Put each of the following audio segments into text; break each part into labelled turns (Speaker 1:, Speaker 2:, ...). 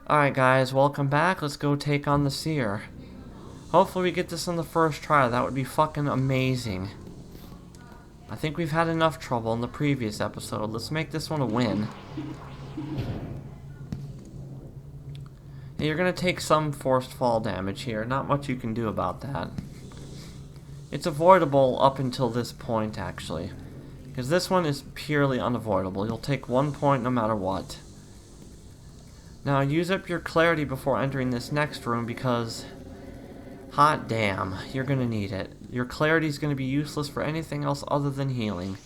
Speaker 1: Alright guys, welcome back. Let's go take on the Seer. Hopefully we get this on the first try. That would be fucking amazing. I think we've had enough trouble in the previous episode. Let's make this one a win. You're gonna take some forced fall damage here. Not much you can do about that. It's avoidable up until this point, actually. Because this one is purely unavoidable. You'll take 1 point no matter what. Now, use up your clarity before entering this next room because... hot damn, you're gonna need it. Your clarity is gonna be useless for anything else other than healing.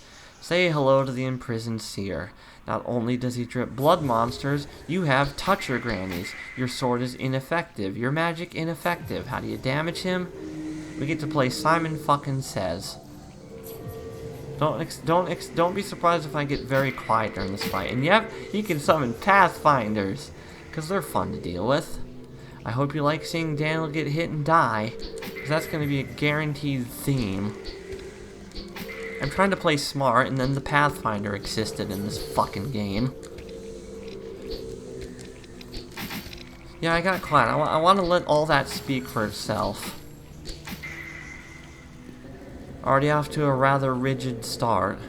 Speaker 1: Say hello to the imprisoned Seer. Not only does he drip blood monsters, you have toucher grannies. Your sword is ineffective. Your magic ineffective. How do you damage him? We get to play Simon fucking Says. Don't be surprised if I get very quiet during this fight. And yep, he can summon Pathfinders, because they're fun to deal with. I hope you like seeing Daniel get hit and die, because that's going to be a guaranteed theme. I'm trying to play smart, and then the Pathfinder existed in this fucking game. Yeah, I got quiet. I want to let all that speak for itself. Already off to a rather rigid start.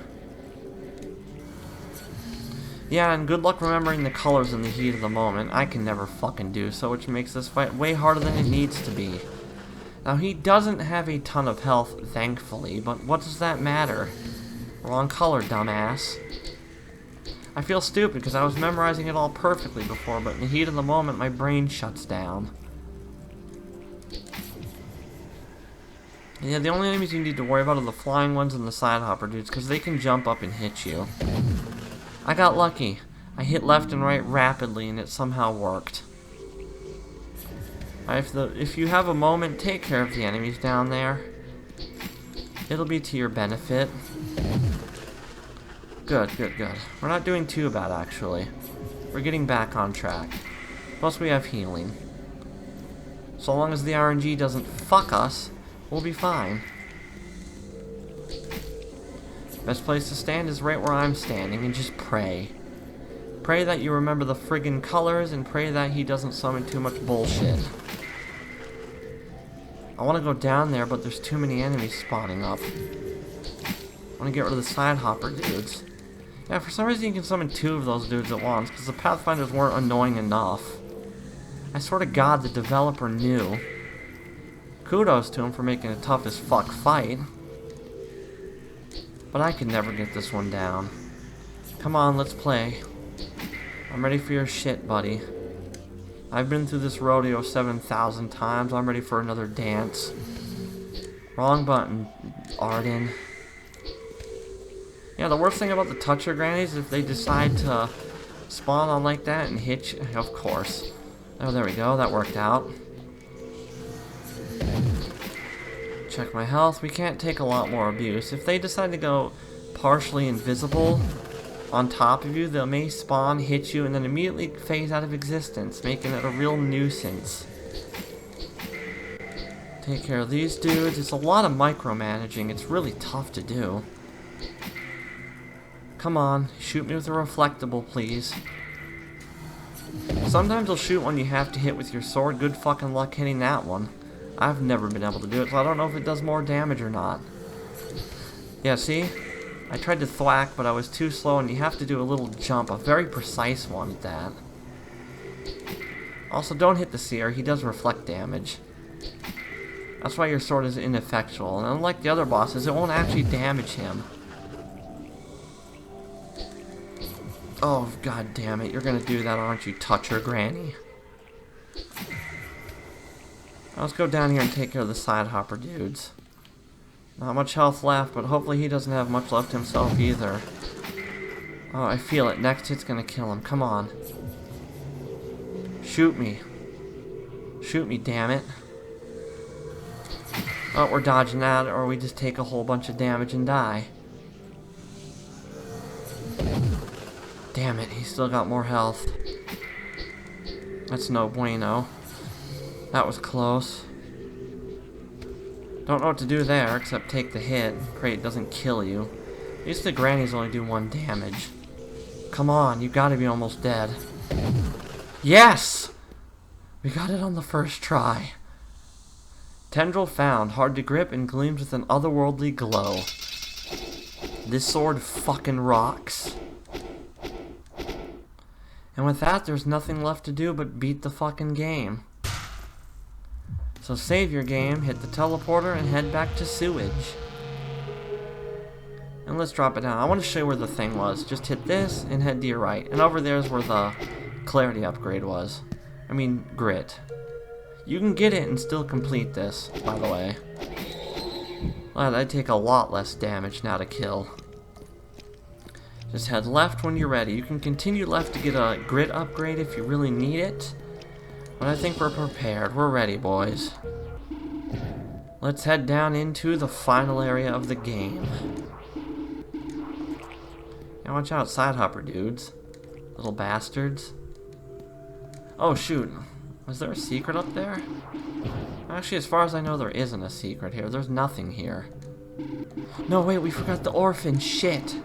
Speaker 1: Yeah, and good luck remembering the colors in the heat of the moment. I can never fucking do so, which makes this fight way harder than it needs to be. Now, he doesn't have a ton of health, thankfully, but what does that matter? Wrong color, dumbass. I feel stupid because I was memorizing it all perfectly before, but in the heat of the moment, my brain shuts down. Yeah, the only enemies you need to worry about are the flying ones and the side hopper dudes, because they can jump up and hit you. I got lucky. I hit left and right rapidly, and it somehow worked. If you have a moment, take care of the enemies down there. It'll be to your benefit. Good, good, good. We're not doing too bad, actually. We're getting back on track. Plus, we have healing. So long as the RNG doesn't fuck us, we'll be fine. Best place to stand is right where I'm standing and just pray. Pray that you remember the friggin' colors and pray that he doesn't summon too much bullshit. I want to go down there, but there's too many enemies spawning up. I want to get rid of the side hopper dudes. Yeah, for some reason you can summon 2 of those dudes at once, because the Pathfinders weren't annoying enough. I swear to God the developer knew. Kudos to him for making a tough as fuck fight. But I could never get this one down. Come on, let's play. I'm ready for your shit, buddy. I've been through this rodeo 7,000 times. I'm ready for another dance. Wrong button, Arden. Yeah, the worst thing about the toucher grannies is if they decide to spawn on like that and hit you. Of course. Oh, there we go. That worked out. Check my health. We can't take a lot more abuse. If they decide to go partially invisible on top of you, they may spawn, hit you, and then immediately phase out of existence, making it a real nuisance. Take care of these dudes. It's a lot of micromanaging. It's really tough to do. Come on, shoot me with a reflectable, please. Sometimes they'll shoot one you have to hit with your sword. Good fucking luck hitting that one. I've never been able to do it, so I don't know if it does more damage or not. Yeah, see? I tried to thwack, but I was too slow, and you have to do a little jump, a very precise one at that. Also, don't hit the Seer. He does reflect damage. That's why your sword is ineffectual, and unlike the other bosses, it won't actually damage him. Oh, god damn it. You're gonna do that, aren't you, toucher granny? Let's go down here and take care of the side hopper dudes. Not much health left, but hopefully he doesn't have much left himself either. Oh, I feel it. Next hit's gonna kill him. Come on. Shoot me. Shoot me, damn it. Oh, we're dodging that, or we just take a whole bunch of damage and die. Damn it, he's still got more health. That's no bueno. That was close. Don't know what to do there, except take the hit. Pray it doesn't kill you. At least the grannies only do 1 damage. Come on, you gotta be almost dead. Yes! We got it on the first try. Tendril found, hard to grip and gleams with an otherworldly glow. This sword fucking rocks. And with that, there's nothing left to do but beat the fucking game. So save your game, hit the teleporter, and head back to sewage. And let's drop it down. I want to show you where the thing was. Just hit this and head to your right. And over there is where the clarity upgrade was. I mean, grit. You can get it and still complete this, by the way. Well, I take a lot less damage now to kill. Just head left when you're ready. You can continue left to get a grit upgrade if you really need it. But I think we're prepared. We're ready, boys. Let's head down into the final area of the game. Now watch out, side hopper dudes. Little bastards. Oh shoot. Was there a secret up there? Actually, as far as I know, there isn't a secret here. There's nothing here. No, wait, we forgot the orphan. Shit.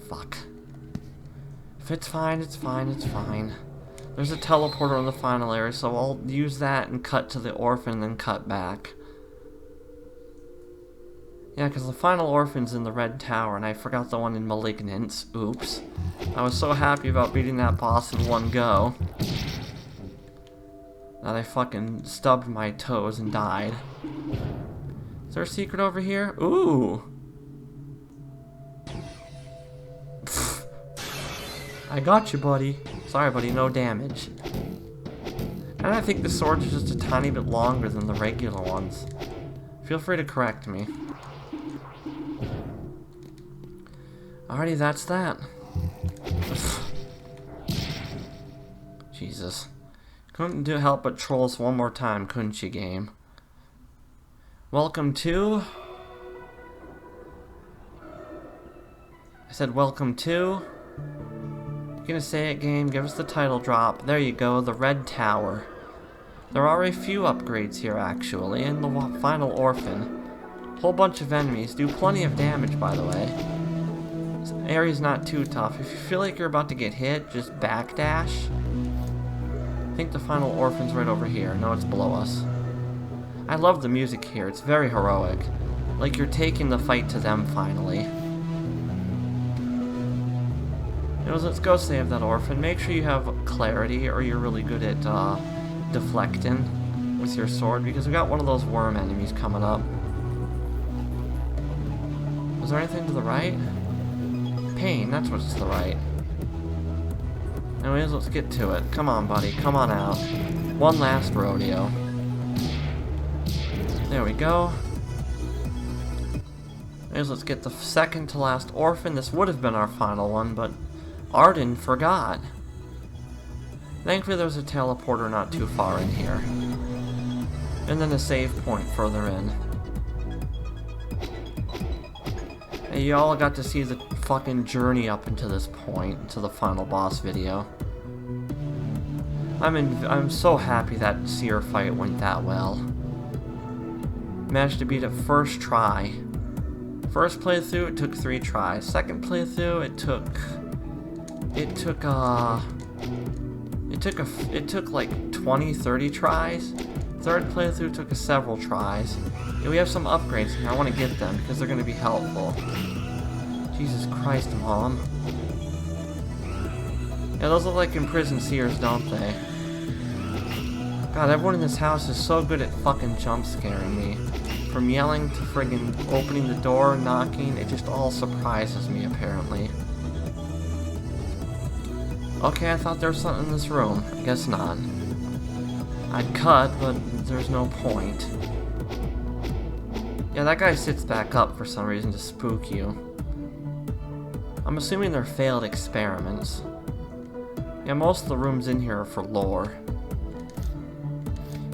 Speaker 1: Fuck. If it's fine, it's fine, it's fine. There's a teleporter in the final area, so I'll use that and cut to the orphan, then cut back. Yeah, because the final orphan's in the red tower, and I forgot the one in Malignance. Oops. I was so happy about beating that boss in one go. Now they fucking stubbed my toes and died. Is there a secret over here? Ooh! Pfft. I got you, buddy. Sorry, buddy, no damage. And I think the swords are just a tiny bit longer than the regular ones. Feel free to correct me. Alrighty, that's that. Jesus. Couldn't help but troll us one more time, couldn't you, game? Welcome to... I said welcome to... You're gonna say it, game, give us the title drop. There you go, the Red Tower. There are a few upgrades here, actually, and the final orphan. Whole bunch of enemies, do plenty of damage, by the way. This area's not too tough. If you feel like you're about to get hit, just backdash. I think the final orphan's right over here. No, it's below us. I love the music here. It's very heroic. Like you're taking the fight to them, finally. Anyways, let's go save that orphan. Make sure you have clarity, or you're really good at deflecting with your sword, because we got one of those worm enemies coming up. Was there anything to the right? Pain, that's what's to the right. Anyways, let's get to it. Come on, buddy. Come on out. One last rodeo. There we go. Anyways, let's get the second to last orphan. This would have been our final one, but Arden forgot. Thankfully, there's a teleporter not too far in here. And then a save point further in. Hey, you all got to see the fucking journey up into this point, to the final boss video. I'm so happy that Seer fight went that well. Managed to beat it first try. First playthrough, it took 3 tries. Second playthrough, it took like 20, 30 tries. Third playthrough took several tries. Yeah, we have some upgrades here. I want to get them because they're going to be helpful. Jesus Christ, Mom. Yeah, those look like imprisoned seers, don't they? God, everyone in this house is so good at fucking jump scaring me. From yelling to friggin' opening the door, knocking, it just all surprises me, apparently. Okay, I thought there was something in this room. I guess not. I'd cut, but there's no point. Yeah, that guy sits back up for some reason to spook you. I'm assuming they're failed experiments. Yeah, most of the rooms in here are for lore.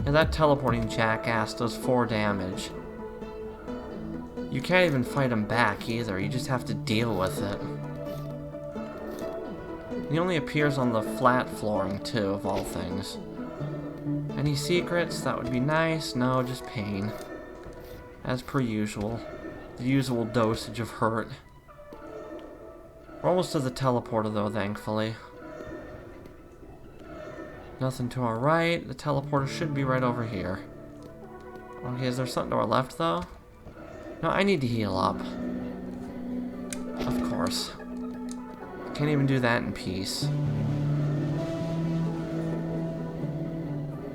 Speaker 1: Yeah, that teleporting jackass does 4 damage. You can't even fight him back either, you just have to deal with it. He only appears on the flat flooring too, of all things. Any secrets? That would be nice. No, just pain. As per usual. The usual dosage of hurt. We're almost to the teleporter though, thankfully. Nothing to our right. The teleporter should be right over here. Okay, is there something to our left, though? No, I need to heal up. Of course. Can't even do that in peace.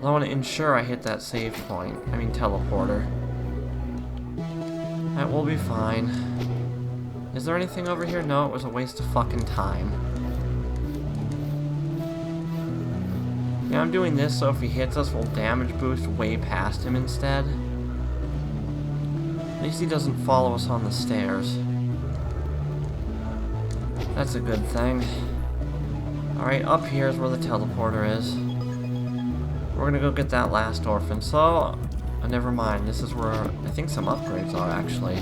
Speaker 1: I want to ensure I hit that save point. I mean, teleporter. That will be fine. Is there anything over here? No, it was a waste of fucking time. Yeah, I'm doing this so if he hits us, we'll damage boost way past him instead. At least he doesn't follow us on the stairs. That's a good thing. Alright, up here is where the teleporter is. We're gonna go get that last orphan. So, never mind. This is where I think some upgrades are, actually.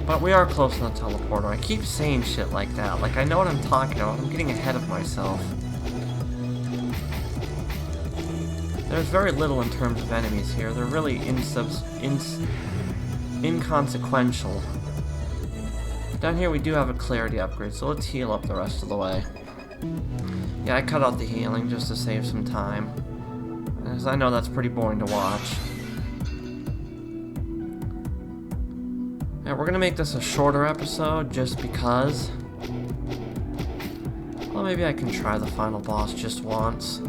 Speaker 1: But we are close to the teleporter. I keep saying shit like that. Like, I know what I'm talking about. I'm getting ahead of myself. There's very little in terms of enemies here. They're really inconsequential. Down here we do have a clarity upgrade, so let's heal up the rest of the way. Yeah, I cut out the healing just to save some time, because I know that's pretty boring to watch. Yeah, we're gonna make this a shorter episode just because. Well, maybe I can try the final boss just once.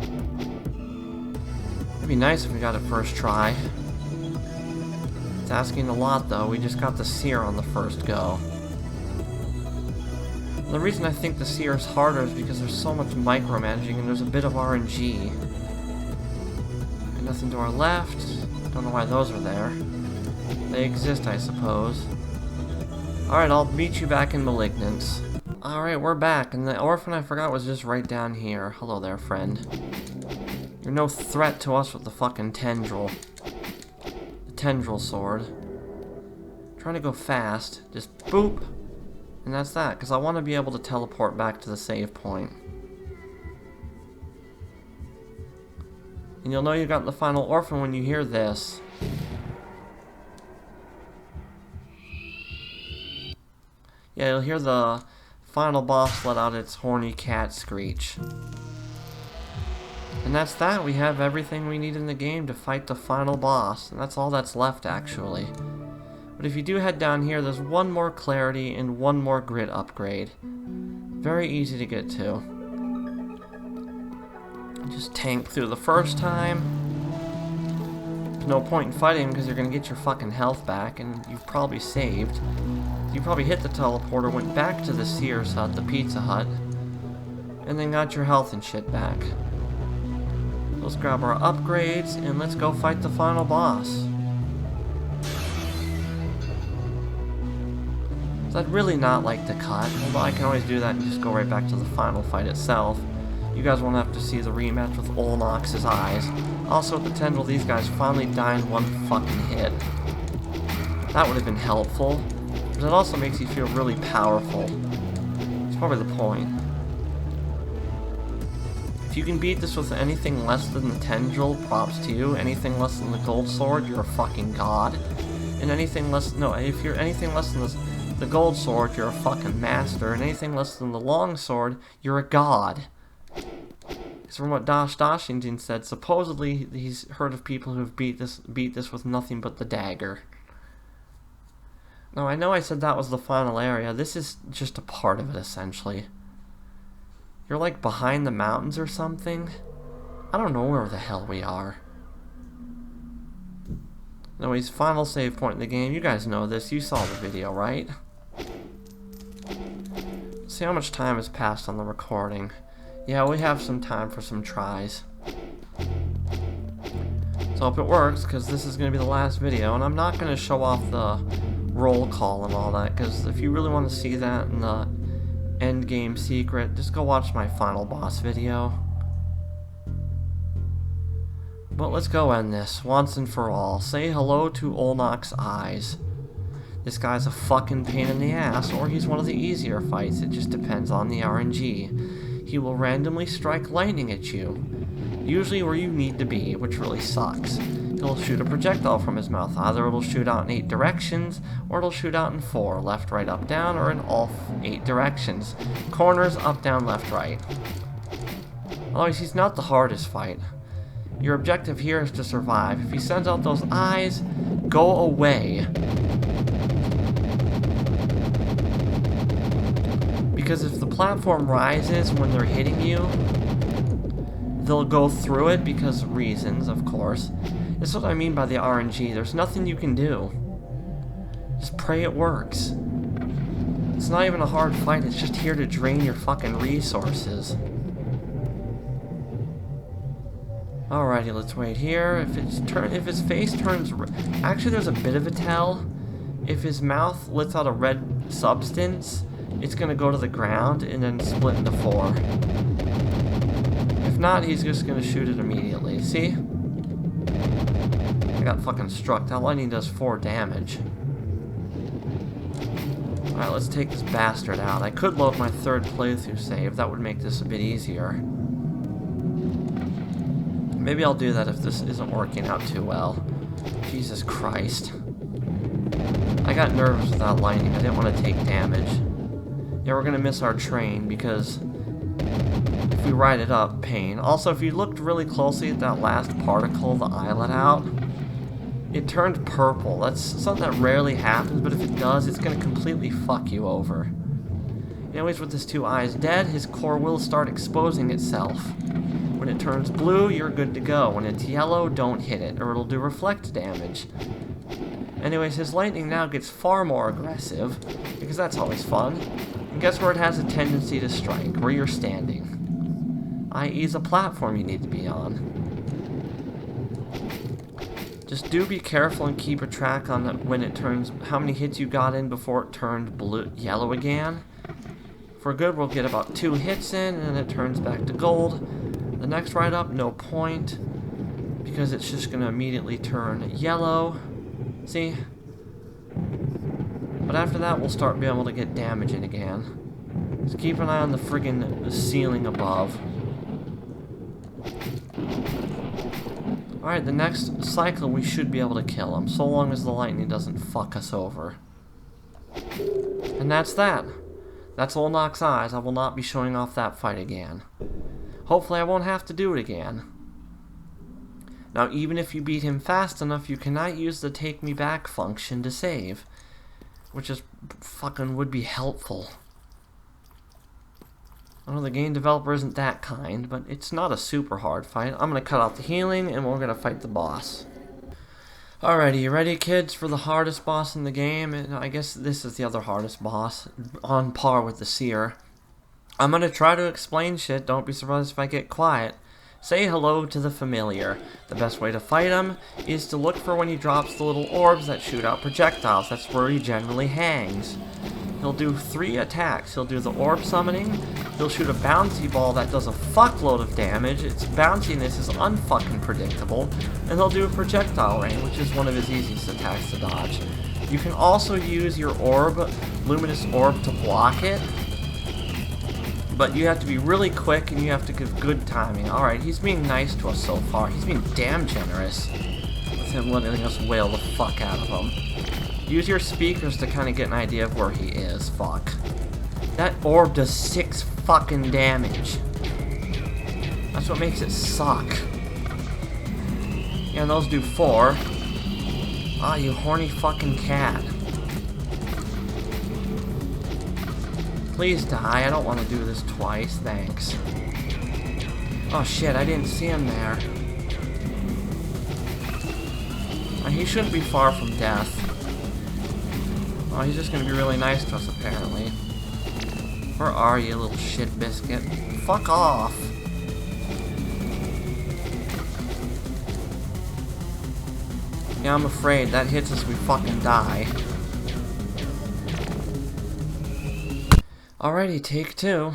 Speaker 1: It'd be nice if we got it first try. It's asking a lot though, we just got the seer on the first go. The reason I think the seer is harder is because there's so much micromanaging and there's a bit of RNG. And nothing to our left. Don't know why those are there. They exist, I suppose. Alright, I'll meet you back in Malignance. Alright, we're back, and the orphan I forgot was just right down here. Hello there, friend. You're no threat to us with the fucking tendril. The tendril sword. Trying to go fast. Just boop. And that's that, because I want to be able to teleport back to the save point. And you'll know you got the final orphan when you hear this. Yeah, you'll hear the final boss let out its horny cat screech. And that's that. We have everything we need in the game to fight the final boss. And that's all that's left, actually. But if you do head down here, there's one more clarity and one more grit upgrade. Very easy to get to. Just tank through the first time. There's no point in fighting because you're going to get your fucking health back, and you've probably saved. You probably hit the teleporter, went back to the Sears hut, the Pizza Hut, and then got your health and shit back. Let's grab our upgrades, and let's go fight the final boss. So I'd really not like to cut, although I can always do that and just go right back to the final fight itself. You guys won't have to see the rematch with Olnox's eyes. Also, with the tendril, these guys finally die in one fucking hit. That would have been helpful, but it also makes you feel really powerful. It's probably the point. If you can beat this with anything less than the tendril, props to you. Anything less than the gold sword, you're a fucking god. And anything less, no, if you're anything less than the gold sword, you're a fucking master. And anything less than the long sword, you're a god. Because from what Dashington said, supposedly he's heard of people who've beat this with nothing but the dagger. Now, I know I said that was the final area. This is just a part of it, essentially. You're like behind the mountains or something? I don't know where the hell we are. Anyways, final save point in the game. You guys know this. You saw the video, right? See how much time has passed on the recording. Yeah, we have some time for some tries. So I hope it works, because this is going to be the last video, and I'm not going to show off the roll call and all that, because if you really want to see that in the end game secret, just go watch my final boss video. But let's go end this, once and for all. Say hello to Olnox's eyes. This guy's a fucking pain in the ass, or he's one of the easier fights. It just depends on the RNG. He will randomly strike lightning at you, usually where you need to be, which really sucks. He'll shoot a projectile from his mouth. Either it'll shoot out in 8 directions, or it'll shoot out in 4, left, right, up, down, or in all 8 directions. Corners, up, down, left, right. Otherwise, he's not the hardest fight. Your objective here is to survive. If he sends out those eyes, go away. Because if the platform rises when they're hitting you, they'll go through it because reasons, of course. This is what I mean by the RNG. There's nothing you can do. Just pray it works. It's not even a hard fight, it's just here to drain your fucking resources. Alrighty, let's wait here. If his face turns... Actually, there's a bit of a tell. If his mouth lets out a red substance, it's gonna go to the ground and then split into 4. If not, he's just gonna shoot it immediately. See? I got fucking struck. That lightning does 4 damage. Alright, let's take this bastard out. I could load my 3rd playthrough save. That would make this a bit easier. Maybe I'll do that if this isn't working out too well. Jesus Christ. I got nervous with that lightning. I didn't want to take damage. Yeah, we're gonna miss our train because if we ride it up, pain. Also, if you looked really closely at that last particle the eye let out, it turned purple. That's something that rarely happens, but if it does, it's gonna completely fuck you over. Anyways, with his 2 eyes dead, his core will start exposing itself. When it turns blue, you're good to go. When it's yellow, don't hit it, or it'll do reflect damage. Anyways, his lightning now gets far more aggressive, because that's always fun. And guess where it has a tendency to strike? Where you're standing. I.e. a platform you need to be on. Just do be careful and keep a track on when it turns, how many hits you got in before it turned yellow again. For good, we'll get about 2 hits in, and then it turns back to gold. The next ride up, no point, because it's just going to immediately turn yellow. See? But after that, we'll start being able to get damage in again. Just keep an eye on the friggin' ceiling above. Alright, the next cycle we should be able to kill him, so long as the lightning doesn't fuck us over. And that's that. That's Old Nock's eyes. I will not be showing off that fight again. Hopefully I won't have to do it again. Now, even if you beat him fast enough, you cannot use the take me back function to save. Which is fucking would be helpful. I know the game developer isn't that kind, but it's not a super hard fight. I'm going to cut out the healing, and we're going to fight the boss. Alrighty, you ready, kids, for the hardest boss in the game? And I guess this is the other hardest boss, on par with the Seer. I'm going to try to explain shit. Don't be surprised if I get quiet. Say hello to the familiar. The best way to fight him is to look for when he drops the little orbs that shoot out projectiles. That's where he generally hangs. He'll do 3 attacks. He'll do the orb summoning, he'll shoot a bouncy ball that does a fuckload of damage, its bounciness is unfucking predictable, and he'll do a projectile rain, which is one of his easiest attacks to dodge. You can also use your orb, luminous orb, to block it, but you have to be really quick and you have to give good timing. Alright, he's being nice to us so far. He's being damn generous with him letting us wail the fuck out of him. Use your speakers to kind of get an idea of where he is. Fuck. That orb does 6 fucking damage. That's what makes it suck. Yeah, and those do 4. Ah, you horny fucking cat. Please die. I don't want to do this twice. Thanks. Oh shit, I didn't see him there. He shouldn't be far from death. Oh, he's just gonna be really nice to us, apparently. Where are you, little shit biscuit? Fuck off! Yeah, I'm afraid that hits us, we fucking die. Alrighty, take 2.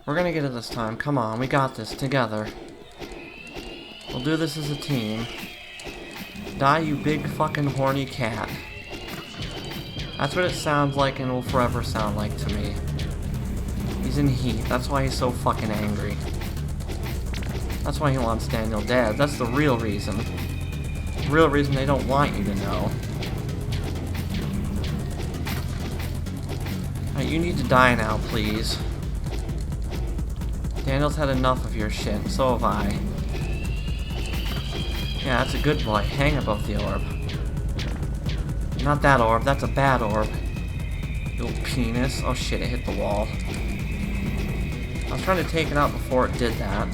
Speaker 1: We're gonna get it this time. Come on, we got this together. We'll do this as a team. Die, you big fucking horny cat. That's what it sounds like and will forever sound like to me. He's in heat. That's why he's so fucking angry. That's why he wants Daniel dead. That's the real reason. The real reason they don't want you to know. Alright, you need to die now, please. Daniel's had enough of your shit, so have I. Yeah, that's a good boy. Hang above the orb. Not that orb, that's a bad orb. You little penis. Oh shit, it hit the wall. I was trying to take it out before it did that.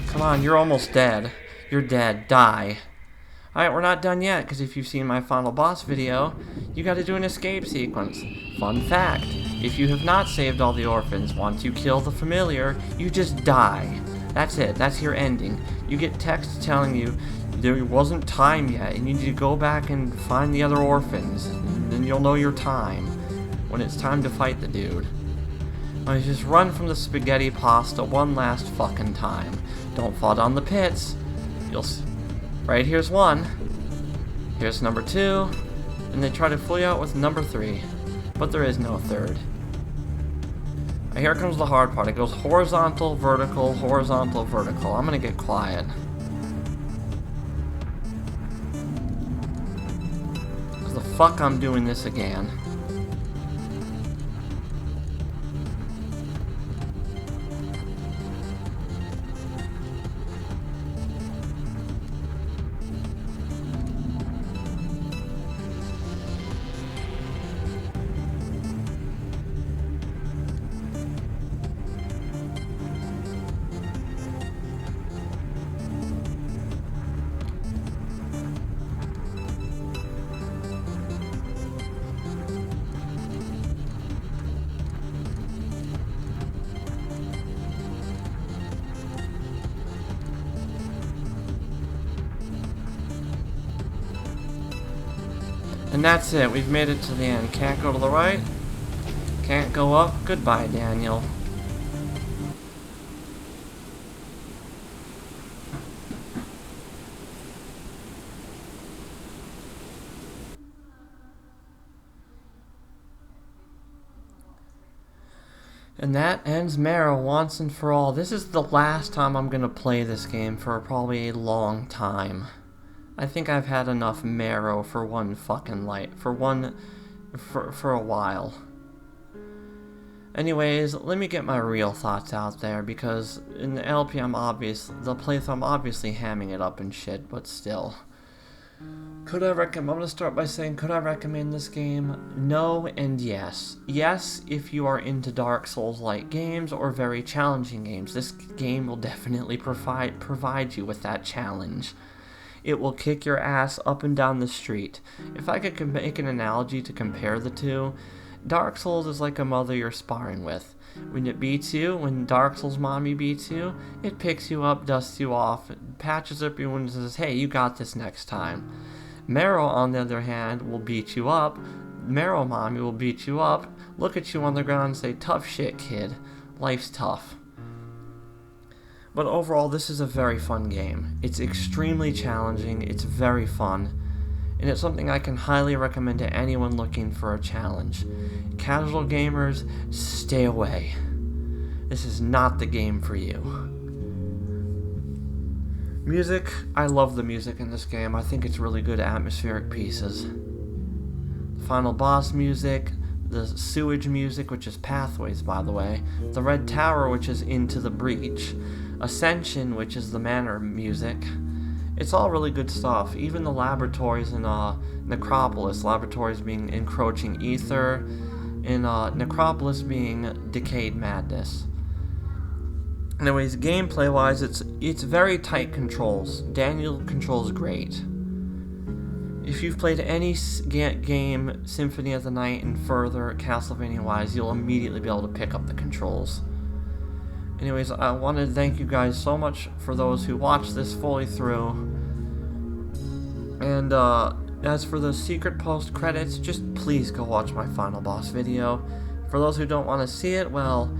Speaker 1: Come on, you're almost dead. You're dead. Die. Alright, we're not done yet, because if you've seen my final boss video, you gotta do an escape sequence. Fun fact, if you have not saved all the orphans, once you kill the familiar, you just die. That's it. That's your ending. You get text telling you there wasn't time yet, and you need to go back and find the other orphans, and then you'll know your time, when it's time to fight the dude. Well, just run from the spaghetti pasta one last fucking time. Don't fall down the pits. You'll see. Right, here's one. Here's number 2. And they try to fool you out with number 3. But there is no third. Now here comes the hard part. It goes horizontal, vertical, horizontal, vertical. I'm gonna get quiet. Cause the fuck I'm doing this again. And that's it, we've made it to the end. Can't go to the right, can't go up. Goodbye, Daniel. And that ends Marrow once and for all. This is the last time I'm gonna play this game for probably a long time. I think I've had enough Marrow for one fucking for a while. Anyways, let me get my real thoughts out there, because in the LP the playthrough I'm obviously hamming it up and shit, but still. I'm gonna start by saying, could I recommend this game? No and yes. Yes, if you are into Dark Souls-like games or very challenging games. This game will definitely provide you with that challenge. It will kick your ass up and down the street. If I could make an analogy to compare the two, Dark Souls is like a mother you're sparring with. When it beats you, when Dark Souls mommy beats you, it picks you up, dusts you off, patches up your wounds and says, hey, you got this next time. Marrow, on the other hand, will beat you up. Marrow mommy will beat you up, look at you on the ground and say, tough shit, kid. Life's tough. But overall, this is a very fun game. It's extremely challenging, it's very fun, and it's something I can highly recommend to anyone looking for a challenge. Casual gamers, stay away. This is not the game for you. Music, I love the music in this game. I think it's really good atmospheric pieces. The final boss music, the sewage music, which is Pathways, by the way, the Red Tower, which is Into the Breach, Ascension, which is the Manor music. It's all really good stuff. Even the laboratories in Necropolis, laboratories being Encroaching Ether, and Necropolis being Decayed Madness. Anyways, gameplay-wise, it's very tight controls. Daniel controls great. If you've played any game, Symphony of the Night and further, Castlevania-wise, you'll immediately be able to pick up the controls. Anyways, I want to thank you guys so much for those who watched this fully through. And as for the secret post credits, just please go watch my final boss video. For those who don't want to see it, well,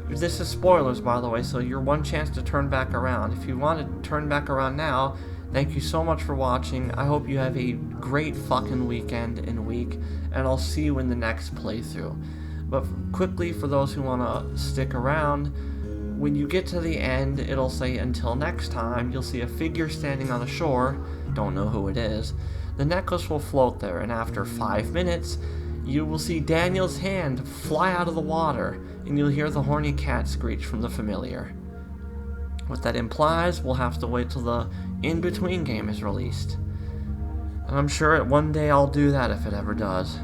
Speaker 1: this is spoilers, by the way, so your one chance to turn back around. If you want to turn back around now, thank you so much for watching. I hope you have a great fucking weekend and week, and I'll see you in the next playthrough. But quickly, for those who want to stick around, when you get to the end, it'll say, until next time. You'll see a figure standing on the shore. Don't know who it is. The necklace will float there, and after 5 minutes, you will see Daniel's hand fly out of the water, and you'll hear the horny cat screech from the familiar. What that implies, we'll have to wait till the in-between game is released. And I'm sure one day I'll do that if it ever does.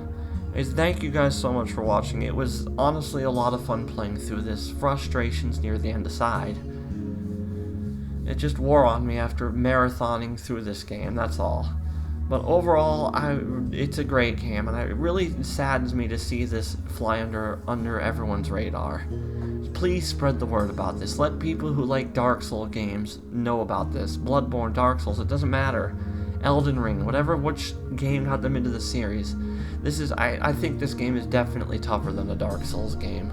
Speaker 1: Thank you guys so much for watching. It was honestly a lot of fun playing through this. Frustrations near the end aside. It just wore on me after marathoning through this game, that's all. But overall, it's a great game, and it really saddens me to see this fly under everyone's radar. Please spread the word about this. Let people who like Dark Souls games know about this. Bloodborne, Dark Souls, it doesn't matter. Elden Ring, which game got them into the series. I think this game is definitely tougher than a Dark Souls game,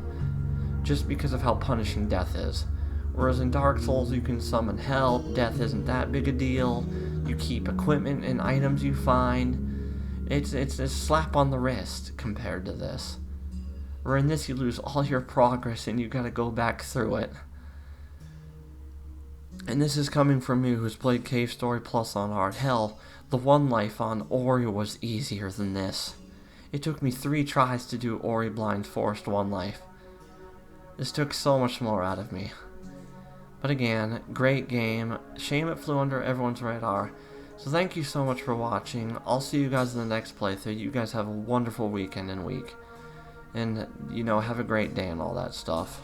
Speaker 1: just because of how punishing death is. Whereas in Dark Souls you can summon hell, death isn't that big a deal, you keep equipment and items you find. It's a slap on the wrist compared to this. Where in this you lose all your progress and you gotta go back through it. And this is coming from me who's played Cave Story Plus on hard. Hell, the one life on Ori was easier than this. It took me 3 tries to do Ori Blind Forest one life. This took so much more out of me. But again, great game. Shame it flew under everyone's radar. So thank you so much for watching. I'll see you guys in the next playthrough. You guys have a wonderful weekend and week. And, have a great day and all that stuff.